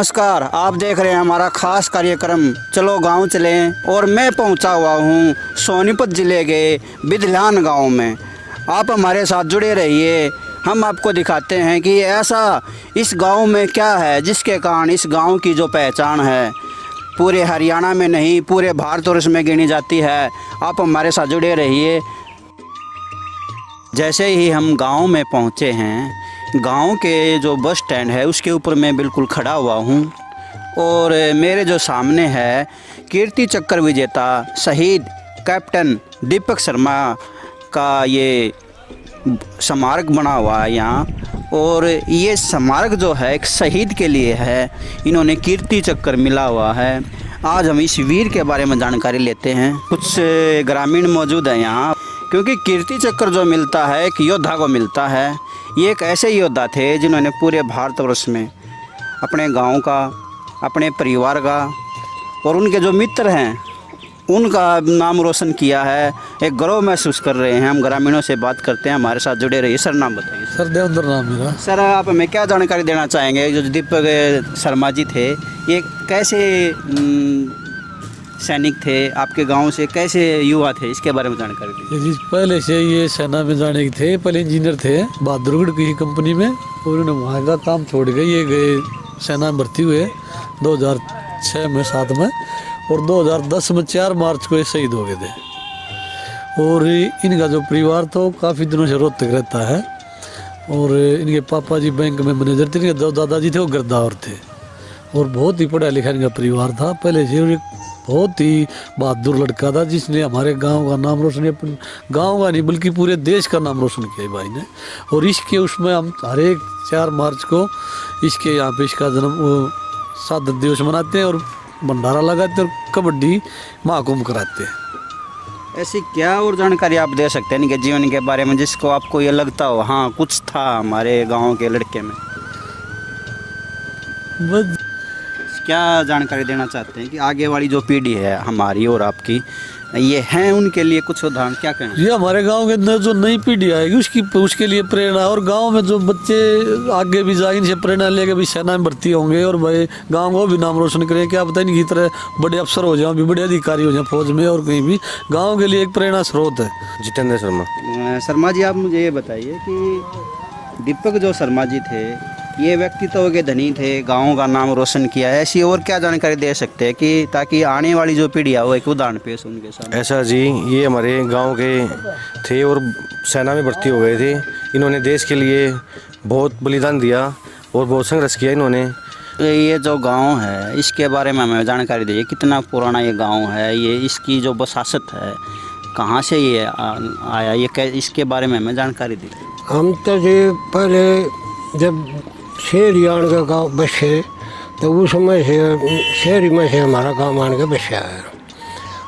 नमस्कार, आप देख रहे हैं हमारा खास कार्यक्रम चलो गांव चलें। और मैं पहुंचा हुआ हूं सोनीपत ज़िले के बिदलान गांव में। आप हमारे साथ जुड़े रहिए, हम आपको दिखाते हैं कि ऐसा इस गांव में क्या है जिसके कारण इस गांव की जो पहचान है पूरे हरियाणा में नहीं पूरे भारतवर्ष में गिनी जाती है। आप हमारे साथ जुड़े रहिए। जैसे ही हम गांव में पहुंचे हैं, गांव के जो बस स्टैंड है उसके ऊपर मैं बिल्कुल खड़ा हुआ हूं और मेरे जो सामने है कीर्ति चक्र विजेता शहीद कैप्टन दीपक शर्मा का ये स्मारक बना हुआ है यहाँ। और ये स्मारक जो है एक शहीद के लिए है, इन्होंने कीर्ति चक्र मिला हुआ है। आज हम इस वीर के बारे में जानकारी लेते हैं। कुछ ग्रामीण मौजूद हैं यहाँ, क्योंकि कीर्ति चक्र जो मिलता है एक योद्धा को मिलता है। ये एक ऐसे योद्धा थे जिन्होंने पूरे भारतवर्ष में अपने गांव का, अपने परिवार का और उनके जो मित्र हैं उनका नाम रोशन किया है। एक गर्व महसूस कर रहे हैं। हम ग्रामीणों से बात करते हैं, हमारे साथ जुड़े रहिए। सर, नाम बताइए। सर, देवेंद्र नाम मेरा। सर, आप हमें क्या जानकारी देना चाहेंगे? जो दीपक शर्मा जी थे, ये कैसे सैनिक थे, आपके गांव से कैसे युवा थे, इसके बारे में जानकारी दीजिए। पहले से ये सेना में जाने के थे, पहले इंजीनियर थे बहादुरगढ़ की कंपनी में, और उन्होंने वहाँ का काम छोड़ के ये गए सेना में भर्ती हुए 2006 में 7 में, और 2010 में 4 मार्च को ये शहीद हो गए थे। और इनका जो परिवार तो काफ़ी दिनों से रोहतक रहता है, और इनके पापा जी बैंक में मैनेजर थे, इनके जो दादाजी थे वो गिरदावर थे, और बहुत ही पढ़ा लिखा इनका परिवार था पहले से। बहुत ही बहादुर लड़का था जिसने हमारे गांव का नाम रोशन, अपने गांव का नहीं बल्कि पूरे देश का नाम रोशन किया भाई ने। और इसके उसमें हम हर एक 4 मार्च को इसके यहाँ पे इसका जन्म शहादत दिवस मनाते हैं और भंडारा लगाते हैं और कबड्डी महाकुंभ कराते हैं। ऐसी क्या और जानकारी आप दे सकते हैं इनके जीवन के बारे में जिसको आपको ये लगता हो हाँ कुछ था हमारे गाँव के लड़के में? बस क्या जानकारी देना चाहते हैं कि आगे वाली जो पीढ़ी है हमारी और आपकी, ये हैं उनके लिए कुछ उदाहरण क्या कहें? ये हमारे गांव के अंदर जो नई पीढ़ी आएगी उसके लिए प्रेरणा, और गांव में जो बच्चे आगे भी जाएंगे इनसे प्रेरणा लेके भी सेना में भर्ती होंगे और भाई गांव को भी नाम रोशन करें। क्या पता इनकी तरह बड़े अफसर हो जाएं, भी बड़े अधिकारी हो जाएं फौज में और कहीं भी। गाँव के लिए एक प्रेरणा स्रोत है। जितेंद्र शर्मा। शर्मा जी, आप मुझे ये बताइए कि दीपक जो शर्मा जी थे ये व्यक्तित्व के धनी थे, गाँव का नाम रोशन किया है। ऐसी और क्या जानकारी दे सकते हैं कि ताकि आने वाली जो पीढ़ी है वो एक उदाहरण पेश उनके सामने? ऐसा जी, ये हमारे गांव के थे और सेना में भर्ती हो गए थे। इन्होंने देश के लिए बहुत बलिदान दिया और बहुत संघर्ष किया इन्होंने। ये जो गांव है इसके बारे में हमें जानकारी दीजिए। कितना पुराना ये गांव है, ये इसकी जो बसासत है कहाँ से ये आया, ये इसके बारे में हमें जानकारी दीजिए। हम तो जी पहले जब शेरियाण का गाँव बसे तो उस समय से शहरी में से हमारा गाँव मान के बसा है।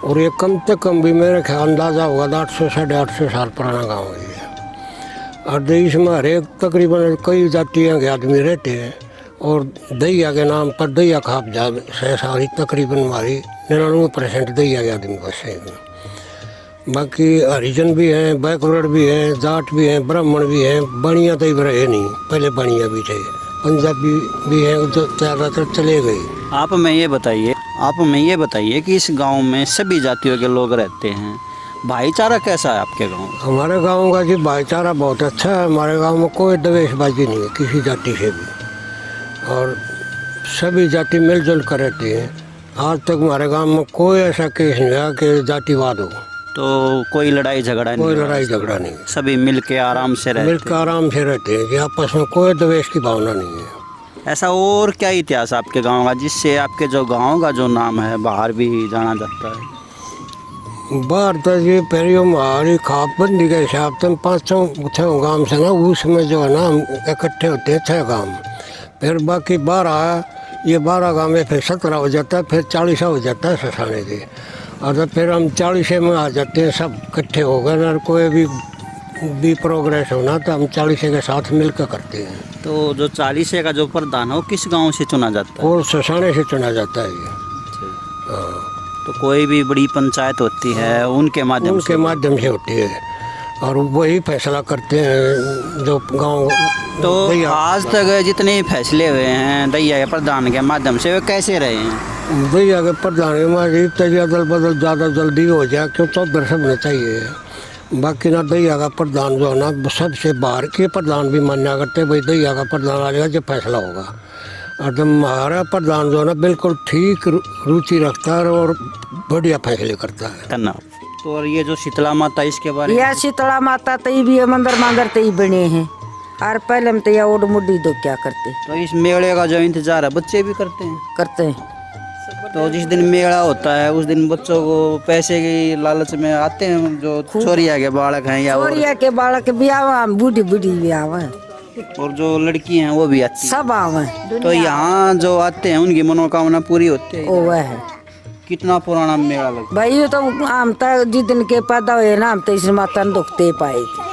और ये कम से कम भी मेरे ख्याल अंदाज़ा होगा 800 साढ़े 800 साल पुराना गाँव है। और देश में हर एक तकरीबन कई जातियों के आदमी रहते हैं, और दैया के नाम पर दैया खाप जा से सारी तकरीबन हमारी 99% दैया के आदमी बसे हैं। बाकी हरिजन भी हैं, बैकवर्ड भी हैं, जाट भी हैं, ब्राह्मण भी हैं, बनिया तो रहे नहीं, पहले बनिया भी थे, पंजाबी भी हैं, जो ज़्यादातर चले गए। आप हमें ये बताइए कि इस गांव में सभी जातियों के लोग रहते हैं, भाईचारा कैसा है आपके गांव? हमारे गांव का जी भाईचारा बहुत अच्छा है। हमारे गांव में कोई द्वेषबाजी नहीं है किसी जाति से भी, और सभी जाति मिलजुल कर रहती हैं। आज तक हमारे गांव में कोई ऐसा केस नहीं है कि जातिवाद हो। तो कोई लड़ाई झगड़ा नहीं? कोई लड़ाई झगड़ा नहीं, सभी मिल के आराम से रहते हैं कि आपस में कोई द्वेष की भावना नहीं है। ऐसा और क्या इतिहास आपके गांव का जिससे आपके जो गांव का जो नाम है बाहर भी जाना जाता है? बाहर तो ये पहले हमारी खापबंदी के हिसाब से 5-6 गाँव से ना, उसमें जो है ना हम इकट्ठे होते हैं 6 गाँव, फिर बाकी 12 ये 12 गाँव में फिर 17 हो जाता है, फिर 40 हो जाता है ससाने के। और तो फिर हम 40 में आ जाते हैं, सब इकट्ठे हो गए। और कोई भी प्रोग्रेस होना तो हम 40 के साथ मिलकर करते हैं। तो जो 40 का जो प्रधान है वो किस गांव से चुना जाता है? और ससाने से चुना जाता है ये। तो कोई भी बड़ी पंचायत होती है उनके माध्यम से होती है। और वही फैसला करते हैं जो गांव। तो दैया आज तक जितने फैसले हुए हैं दैया के प्रधान के माध्यम से वे कैसे रहे हैं? दैया के प्रधान में तेजी अदल बदल ज़्यादा जल्दी हो जाए क्यों तो दर्शक होना चाहिए। बाकी ना दैया का प्रधान जो है ना सबसे बाहर के प्रधान भी मान्या करते भाई दैया का प्रधान आ जाएगा जो फैसला होगा। और जब हमारा प्रधान जो है ना बिल्कुल ठीक रुचि रखता है और बढ़िया फैसले करता है। धन्यवाद। तो और ये जो शीतला माता इसके बारे में? यह शीतला माता तई भी मंदिर मांगर तई बने हैं और पहले हम तैया ओड मुड्डी दो क्या करते तो इस मेले का जो इंतजार है बच्चे भी करते हैं। तो जिस दिन मेला होता है उस दिन बच्चों को पैसे की लालच में आते हैं जो छोरिया के बालक हैं या छोरिया के बालक भी आवा बूढ़ी बूढ़ी भी आवा और जो लड़की हैं वो भी आती सब आवा। हैं। तो यहाँ जो आते हैं उनकी मनोकामना पूरी होती है। ओ वह है कितना पुराना मेला लगता है? भाई ये तो हम तक जिस दिन के पैदा हुए ना हम तो इस माता ने दुखते पाए थे।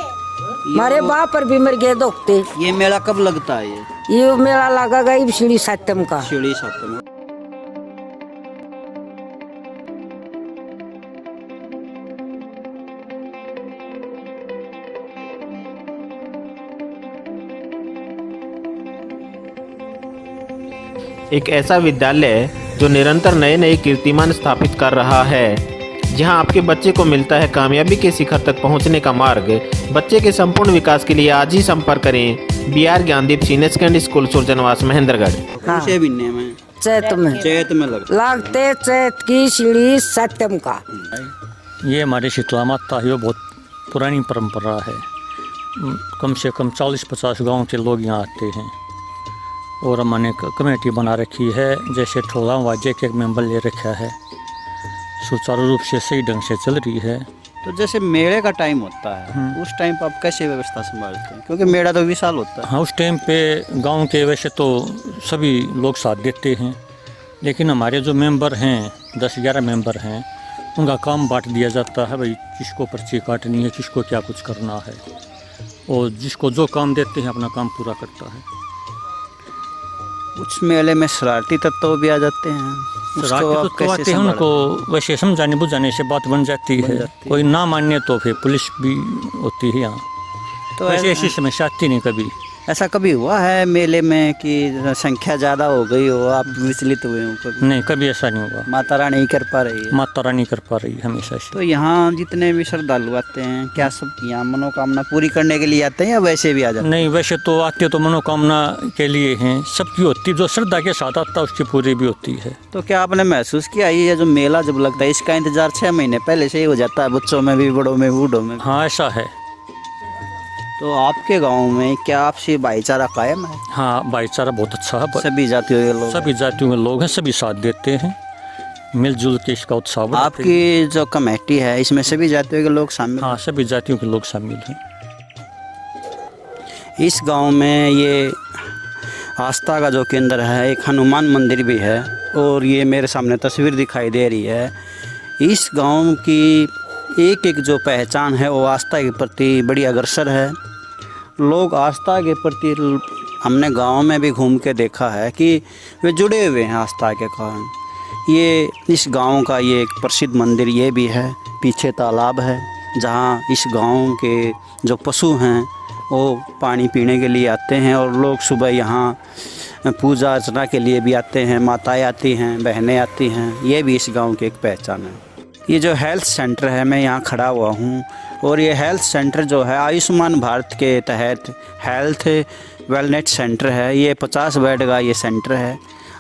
हमारे बाप पर भी मर गए दुखते। ये मेला कब लगता है? ये मेला लगा गई सीढ़ी सत्यम का। सीढ़ी सप्तमी। एक ऐसा विद्यालय जो निरंतर नए नए कीर्तिमान स्थापित कर रहा है, जहां आपके बच्चे को मिलता है कामयाबी के शिखर तक पहुंचने का मार्ग। बच्चे के संपूर्ण विकास के लिए आज ही संपर्क करें BR Gyandeep senior secondary school Surjanwas Mahendragarh. हाँ। में चैत में लगते चैत की सीढ़ी सत्यम का। ये हमारी शीतला माता है, बहुत पुरानी परंपरा है। कम से कम 40-50 गांव के लोग यहाँ आते हैं और हमने कमेटी बना रखी है। जैसे ठोला वाजे के एक मेंबर ले रखा है, सुचारू रूप से सही ढंग से चल रही है। तो जैसे मेले का टाइम होता है उस टाइम पर आप कैसे व्यवस्था संभालते हैं? क्योंकि मेला तो विशाल होता है। हाँ, उस टाइम पे गांव के वैसे तो सभी लोग साथ देते हैं, लेकिन हमारे जो मेंबर हैं 10-11 मेंबर हैं उनका काम बांट दिया जाता है। भाई किसको पर्ची काटनी है, किसको क्या कुछ करना है, और जिसको जो काम देते हैं अपना काम पूरा करता है। उस मेले में शरारती तत्व भी आ जाते हैं, उसको आप कैसे आते हैं, उनको वैसे समझाने बुझाने से बात बन जाती है। कोई ना माने तो फिर पुलिस भी होती है यहाँ। तो वैसे ऐसी समस्या आती नहीं कभी। ऐसा कभी हुआ है मेले में कि संख्या ज़्यादा हो गई हो, आप विचलित हुए हो कभी? नहीं, कभी ऐसा नहीं हुआ। माता रानी नहीं कर पा रही है? माता रानी कर पा रही है हमेशा से। तो यहाँ जितने भी श्रद्धालु आते हैं क्या सब यहाँ मनोकामना पूरी करने के लिए आते हैं या वैसे भी आ जाते हैं? नहीं, वैसे तो आते तो मनोकामना के लिए हैं, सबकी होती, जो श्रद्धा के साथ आता है उसकी पूरी भी होती है। तो क्या आपने महसूस किया ये जो मेला जब लगता है इसका इंतजार 6 महीने पहले से ही हो जाता है, बच्चों में भी, बड़ों में, बूढ़ों में? हाँ, ऐसा है। तो आपके गांव में क्या आपसी भाईचारा कायम है? हाँ, भाईचारा बहुत अच्छा है। सभी जातियों के लोग? सभी जातियों के लोग हैं, सभी साथ देते हैं, मिलजुल के इसका उत्साह बढ़ाते हैं। आपकी जो कमेटी है इसमें सभी जातियों के लोग शामिल? हाँ, सभी जातियों के लोग शामिल हैं। इस गांव में ये आस्था का जो केंद्र है, एक हनुमान मंदिर भी है और ये मेरे सामने तस्वीर दिखाई दे रही है। इस गांव की एक एक जो पहचान है वो आस्था के प्रति बड़ी अग्रसर है। लोग आस्था के प्रति, हमने गांव में भी घूम के देखा है कि वे जुड़े हुए हैं आस्था के कारण। ये इस गांव का ये एक प्रसिद्ध मंदिर ये भी है, पीछे तालाब है जहां इस गांव के जो पशु हैं वो पानी पीने के लिए आते हैं और लोग सुबह यहाँ पूजा अर्चना के लिए भी आते हैं, माताएं आती हैं, बहनें आती हैं। ये भी इस गांव की एक पहचान है। ये जो हेल्थ सेंटर है, मैं यहाँ खड़ा हुआ हूँ और ये हेल्थ सेंटर जो है आयुष्मान भारत के तहत हेल्थ वेलनेस सेंटर है। ये 50 बेड का ये सेंटर है।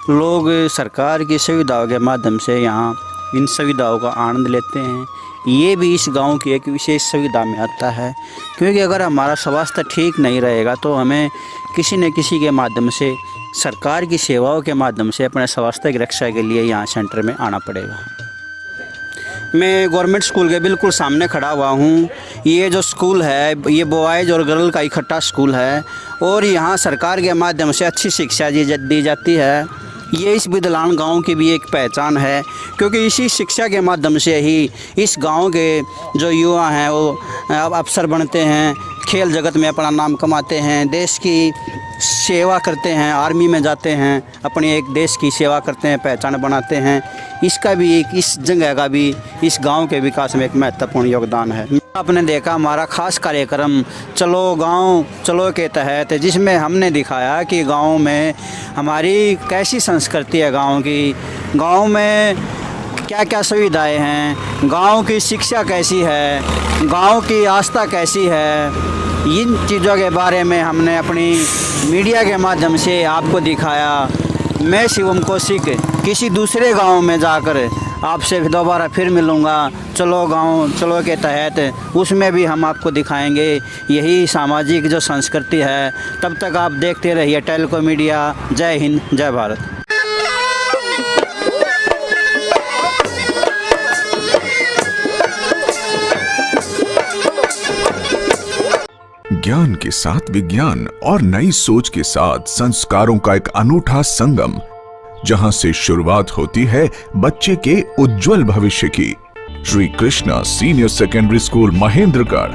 लोग सरकार की सुविधाओं के माध्यम से यहाँ इन सुविधाओं का आनंद लेते हैं। ये भी इस गांव की एक विशेष सुविधा में आता है, क्योंकि अगर हमारा स्वास्थ्य ठीक नहीं रहेगा तो हमें किसी न किसी के माध्यम से, सरकार की सेवाओं के माध्यम से अपने स्वास्थ्य की रक्षा के लिए यहाँ सेंटर में आना पड़ेगा। मैं गवर्नमेंट स्कूल के बिल्कुल सामने खड़ा हुआ हूँ। ये जो स्कूल है ये बॉयज़ और गर्ल का इकट्ठा स्कूल है और यहाँ सरकार के माध्यम से अच्छी शिक्षा दी जाती है। ये इस बिदलान गांव की भी एक पहचान है, क्योंकि इसी शिक्षा के माध्यम से ही इस गांव के जो युवा हैं वो अब अफसर बनते हैं, खेल जगत में अपना नाम कमाते हैं, देश की सेवा करते हैं, आर्मी में जाते हैं, अपने एक देश की सेवा करते हैं, पहचान बनाते हैं। इसका भी एक, इस जगह का भी इस गांव के विकास में एक महत्वपूर्ण योगदान है। आपने देखा हमारा खास कार्यक्रम चलो गांव चलो के तहत, जिसमें हमने दिखाया कि गांव में हमारी कैसी संस्कृति है, गांव में क्या क्या सुविधाएं हैं, गांव की शिक्षा कैसी है, गांव की आस्था कैसी है। इन चीज़ों के बारे में हमने अपनी मीडिया के माध्यम से आपको दिखाया। मैं शिवम कौशिक किसी दूसरे गांव में जाकर आपसे दोबारा फिर मिलूँगा चलो गांव चलो के तहत, उसमें भी हम आपको दिखाएंगे यही सामाजिक जो संस्कृति है। तब तक आप देखते रहिए टेलको मीडिया। जय हिंद, जय भारत। ज्ञान के साथ विज्ञान और नई सोच के साथ संस्कारों का एक अनूठा संगम, जहां से शुरुआत होती है बच्चे के उज्जवल भविष्य की। Shri Krishna senior secondary school Mahendragarh.